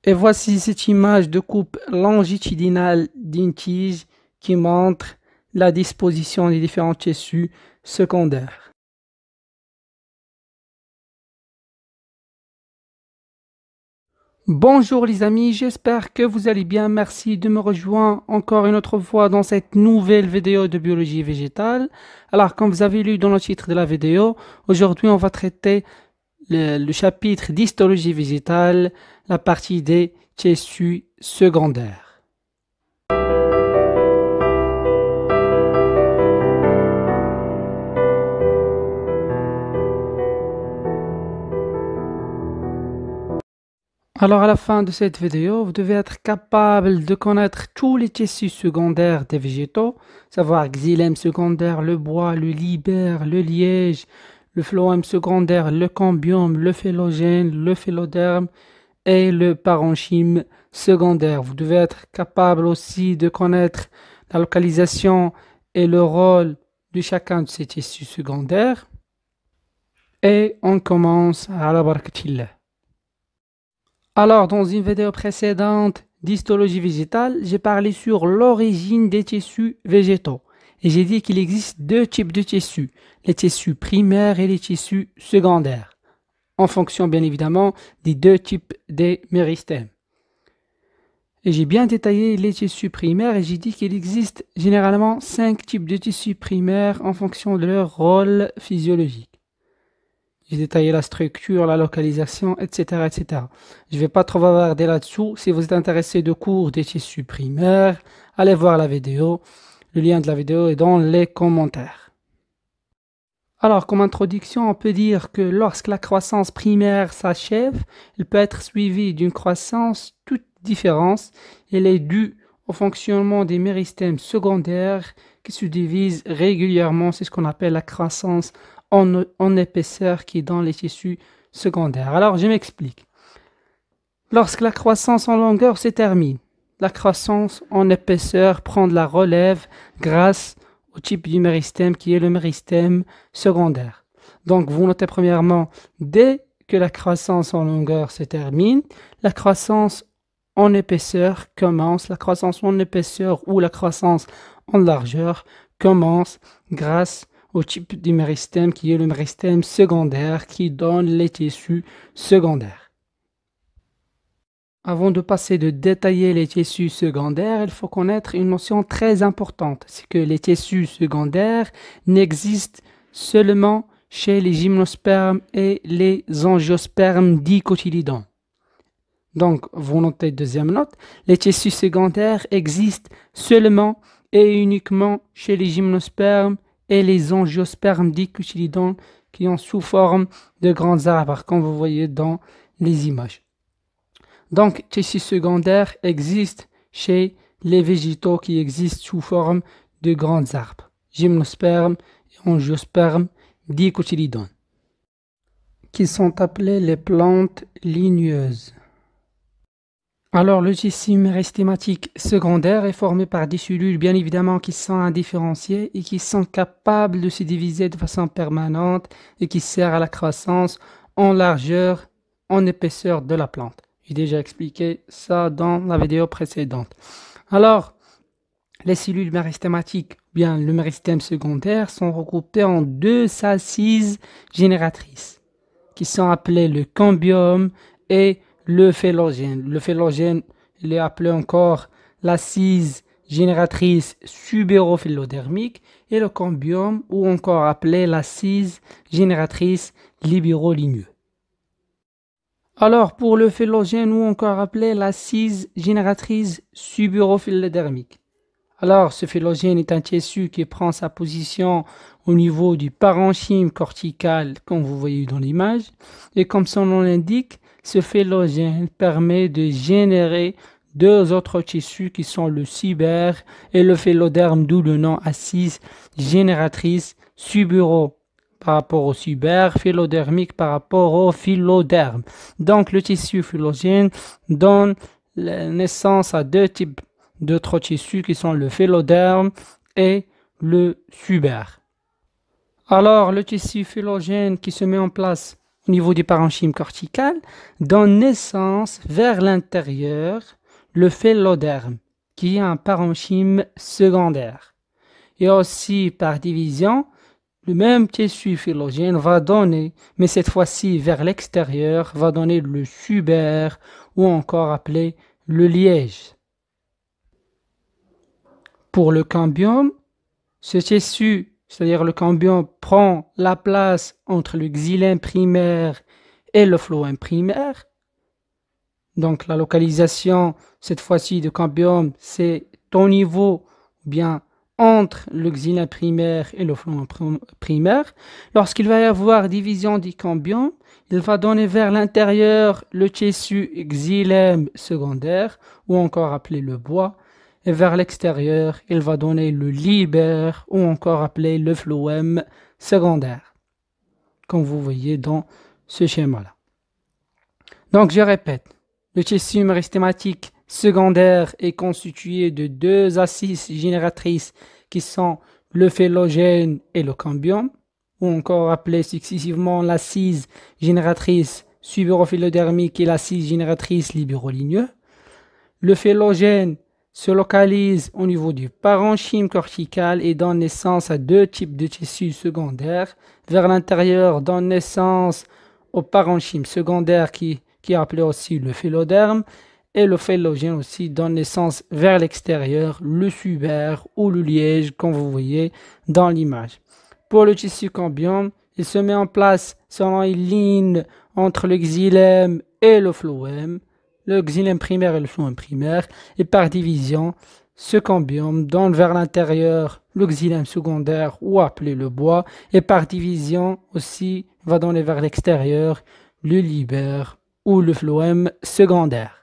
Et voici cette image de coupe longitudinale d'une tige qui montre la disposition des différents tissus secondaires. Bonjour les amis, j'espère que vous allez bien. Merci de me rejoindre encore une autre fois dans cette nouvelle vidéo de biologie végétale. Alors, comme vous avez lu dans le titre de la vidéo, aujourd'hui on va traiter le chapitre d'histologie végétale, la partie des tissus secondaires. Alors à la fin de cette vidéo, vous devez être capable de connaître tous les tissus secondaires des végétaux, savoir xylème secondaire, le bois, le libère, le liège, le phloème secondaire, le cambium, le phylogène, le phylloderme et le parenchyme secondaire. Vous devez être capable aussi de connaître la localisation et le rôle de chacun de ces tissus secondaires. Et on commence à la barakatillah. Alors, dans une vidéo précédente d'histologie végétale, j'ai parlé sur l'origine des tissus végétaux. Et j'ai dit qu'il existe deux types de tissus, les tissus primaires et les tissus secondaires, en fonction bien évidemment des deux types des méristèmes. Et j'ai bien détaillé les tissus primaires et j'ai dit qu'il existe généralement 5 types de tissus primaires en fonction de leur rôle physiologique. J'ai détaillé la structure, la localisation, etc., etc. Je ne vais pas trop bavarder là-dessous. Si vous êtes intéressé de cours des tissus primaires, allez voir la vidéo. Le lien de la vidéo est dans les commentaires. Alors, comme introduction, on peut dire que lorsque la croissance primaire s'achève, elle peut être suivie d'une croissance toute différente. Elle est due au fonctionnement des méristèmes secondaires qui se divisent régulièrement. C'est ce qu'on appelle la croissance en épaisseur qui est dans les tissus secondaires. Alors, je m'explique. Lorsque la croissance en longueur se termine, la croissance en épaisseur prend de la relève grâce au type du méristème qui est le méristème secondaire. Donc, vous notez premièrement, dès que la croissance en longueur se termine, la croissance en épaisseur commence. La croissance en épaisseur ou la croissance en largeur commence grâce au type du méristème qui est le méristème secondaire qui donne les tissus secondaires. Avant de passer de détailler les tissus secondaires, il faut connaître une notion très importante, c'est que les tissus secondaires n'existent seulement chez les gymnospermes et les angiospermes dicotylédons. Donc, vous notez deuxième note, les tissus secondaires existent seulement et uniquement chez les gymnospermes et les angiospermes dicotylédons qui ont sous forme de grands arbres, comme vous voyez dans les images. Donc, tissus secondaires existent chez les végétaux qui existent sous forme de grands arbres, gymnospermes et angiospermes dicotylédons, qui sont appelés les plantes ligneuses. Alors, le tissu méristématique secondaire est formé par des cellules, bien évidemment, qui sont indifférenciées et qui sont capables de se diviser de façon permanente et qui servent à la croissance en largeur, en épaisseur de la plante. J'ai déjà expliqué ça dans la vidéo précédente. Alors, les cellules méristématiques, bien le méristème secondaire, sont regroupées en deux assises génératrices, qui sont appelées le cambium et le phylogène. Le phylogène, il est appelé encore l'assise génératrice subérophylodermique et le cambium, ou encore appelé l'assise génératrice libéroligneux. Alors, pour le phylogène, ou encore appelé l'assise génératrice subérophylodermique. Alors, ce phylogène est un tissu qui prend sa position au niveau du parenchyme cortical, comme vous voyez dans l'image, et comme son nom l'indique, ce phylogène permet de générer deux autres tissus qui sont le subère et le phylloderme, d'où le nom assise génératrice subéro par rapport au subère, phyllodermique par rapport au phylloderme. Donc le tissu phylogène donne naissance à deux types d'autres tissus qui sont le phylloderme et le subère. Alors le tissu phylogène qui se met en place au niveau du parenchyme cortical, donne naissance vers l'intérieur le phéloderme, qui est un parenchyme secondaire. Et aussi par division, le même tissu phylogène va donner, mais cette fois-ci vers l'extérieur, va donner le subaire ou encore appelé le liège. Pour le cambium, ce tissu, c'est-à-dire le cambium, prend la place entre le xylème primaire et le phloème primaire. Donc la localisation, cette fois-ci, du cambium, c'est au niveau, bien entre le xylème primaire et le phloème primaire. Lorsqu'il va y avoir division du cambium, il va donner vers l'intérieur le tissu xylème secondaire, ou encore appelé le bois, et vers l'extérieur, il va donner le libère, ou encore appelé le phloème secondaire, comme vous voyez dans ce schéma-là. Donc je répète, le tissu méristhématique secondaire est constitué de deux assises génératrices qui sont le phylogène et le cambium, ou encore appelé successivement l'assise génératrice subérophylodermique et l'assise génératrice libéroligneux. Le phylogène se localise au niveau du parenchyme cortical et donne naissance à deux types de tissus secondaires. Vers l'intérieur, donne naissance au parenchyme secondaire qui est appelé aussi le phéloderme, et le phylogène aussi donne naissance vers l'extérieur, le subaire ou le liège, comme vous voyez dans l'image. Pour le tissu cambium, il se met en place selon une ligne entre le xylème et le phloème, le xylème primaire et le phloème primaire, et par division, ce cambium donne vers l'intérieur le xylème secondaire ou appelé le bois, et par division aussi va donner vers l'extérieur le libère ou le phloème secondaire.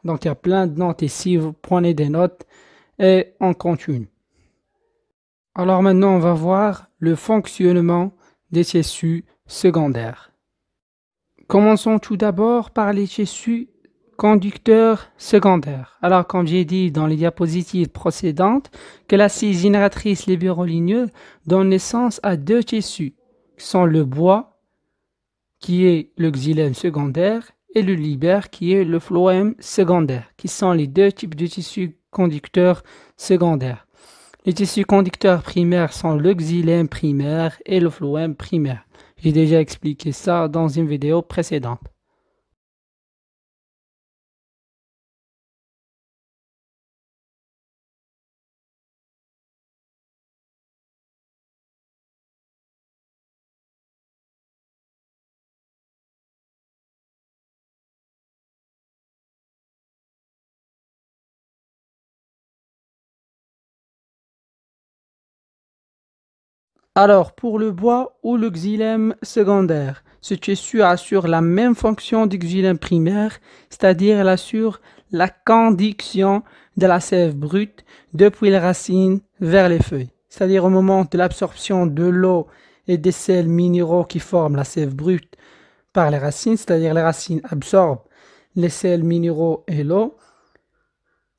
Donc il y a plein de notes ici, vous prenez des notes et on continue. Alors maintenant on va voir le fonctionnement des tissus secondaires. Commençons tout d'abord par les tissus conducteurs secondaires. Alors comme j'ai dit dans les diapositives précédentes, que l'assise génératrice libéroligneux donne naissance à deux tissus, qui sont le bois, qui est le xylème secondaire, et le libère, qui est le phloème secondaire, qui sont les deux types de tissus conducteurs secondaires. Les tissus conducteurs primaires sont le xylème primaire et le phloème primaire. J'ai déjà expliqué ça dans une vidéo précédente. Alors, pour le bois ou le xylème secondaire, ce tissu assure la même fonction du xylème primaire, c'est-à-dire elle assure la conduction de la sève brute depuis les racines vers les feuilles. C'est-à-dire au moment de l'absorption de l'eau et des sels minéraux qui forment la sève brute par les racines, c'est-à-dire les racines absorbent les sels minéraux et l'eau,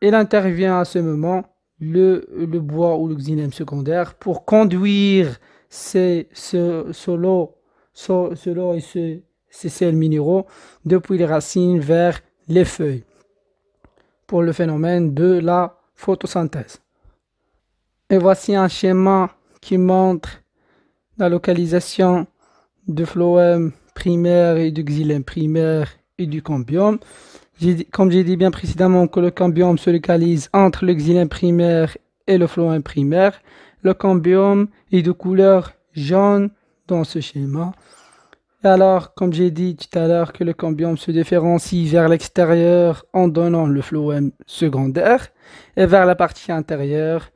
il intervient à ce moment le bois ou le xylème secondaire pour conduire ce lot et ces sels minéraux depuis les racines vers les feuilles pour le phénomène de la photosynthèse. Et voici un schéma qui montre la localisation du phloème primaire et du xylème primaire et du cambium. Comme j'ai dit bien précédemment que le cambium se localise entre le xylème primaire et le phloème primaire. Le cambium est de couleur jaune dans ce schéma. Et alors, comme j'ai dit tout à l'heure, que le cambium se différencie vers l'extérieur en donnant le phloème secondaire, et vers la partie intérieure,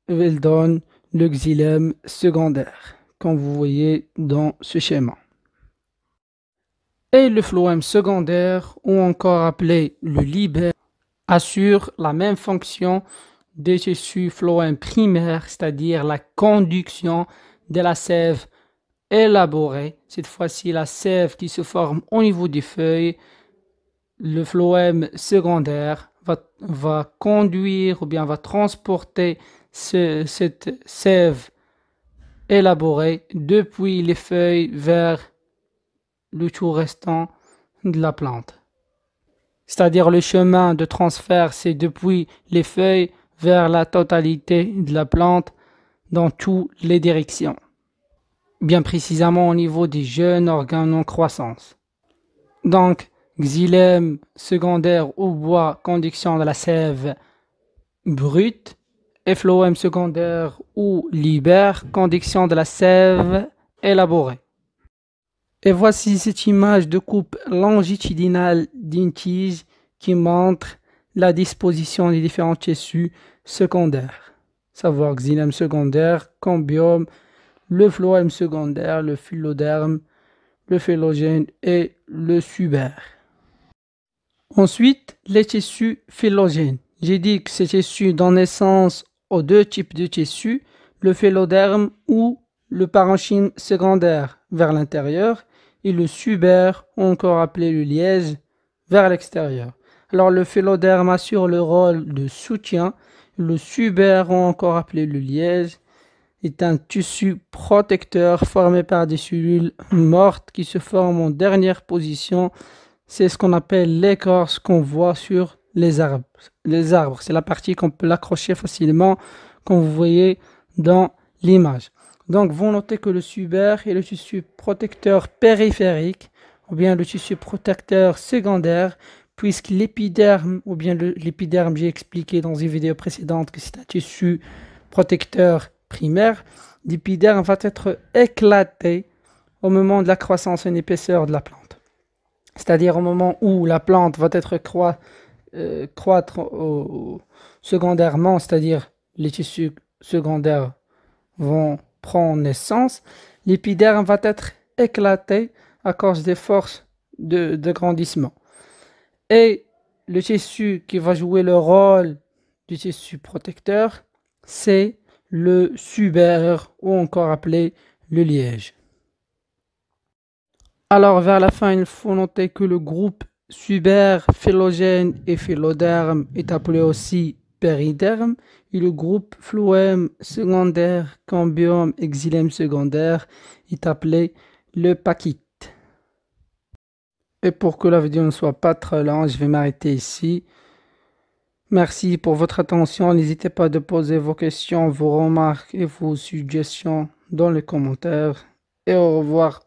il donne le xylème secondaire, comme vous voyez dans ce schéma. Et le phloème secondaire, ou encore appelé le libère, assure la même fonction des tissus phloème primaire, c'est-à-dire la conduction de la sève élaborée. Cette fois-ci, la sève qui se forme au niveau des feuilles, le phloème secondaire va conduire ou bien va transporter cette sève élaborée depuis les feuilles vers le tout restant de la plante. C'est-à-dire le chemin de transfert, c'est depuis les feuilles vers la totalité de la plante dans toutes les directions. Bien précisément au niveau des jeunes organes en croissance. Donc, xylème secondaire ou bois, conduction de la sève brute, et phloème secondaire ou libère, conduction de la sève élaborée. Et voici cette image de coupe longitudinale d'une tige qui montre la disposition des différents tissus secondaires, savoir xylème secondaire, cambium, le phloème secondaire, le phylloderme, le phylogène et le subaire. Ensuite, les tissus phylogènes. J'ai dit que ces tissus donnent naissance aux deux types de tissus, le phylloderme ou le parenchyme secondaire vers l'intérieur et le subaire, encore appelé le liège, vers l'extérieur. Alors le phylloderme assure le rôle de soutien, le subaire, encore appelé le liège, est un tissu protecteur formé par des cellules mortes qui se forment en dernière position. C'est ce qu'on appelle l'écorce qu'on voit sur les arbres. Les arbres, c'est la partie qu'on peut l'accrocher facilement, comme vous voyez dans l'image. Donc, vous notez que le subaire est le tissu protecteur périphérique, ou bien le tissu protecteur secondaire, puisque l'épiderme, ou bien l'épiderme, j'ai expliqué dans une vidéo précédente que c'est un tissu protecteur primaire. L'épiderme va être éclaté au moment de la croissance en épaisseur de la plante. C'est-à-dire au moment où la plante va être croître secondairement, c'est-à-dire les tissus secondaires vont prendre naissance, l'épiderme va être éclaté à cause des forces de grandissement. Et le tissu qui va jouer le rôle du tissu protecteur, c'est le subaire ou encore appelé le liège. Alors vers la fin, il faut noter que le groupe subaire, phylogène et phylloderme est appelé aussi périderme et le groupe phloème secondaire, cambium et xylème secondaire est appelé le pachyte. Et pour que la vidéo ne soit pas trop longue, je vais m'arrêter ici. Merci pour votre attention. N'hésitez pas à poser vos questions, vos remarques et vos suggestions dans les commentaires. Et au revoir.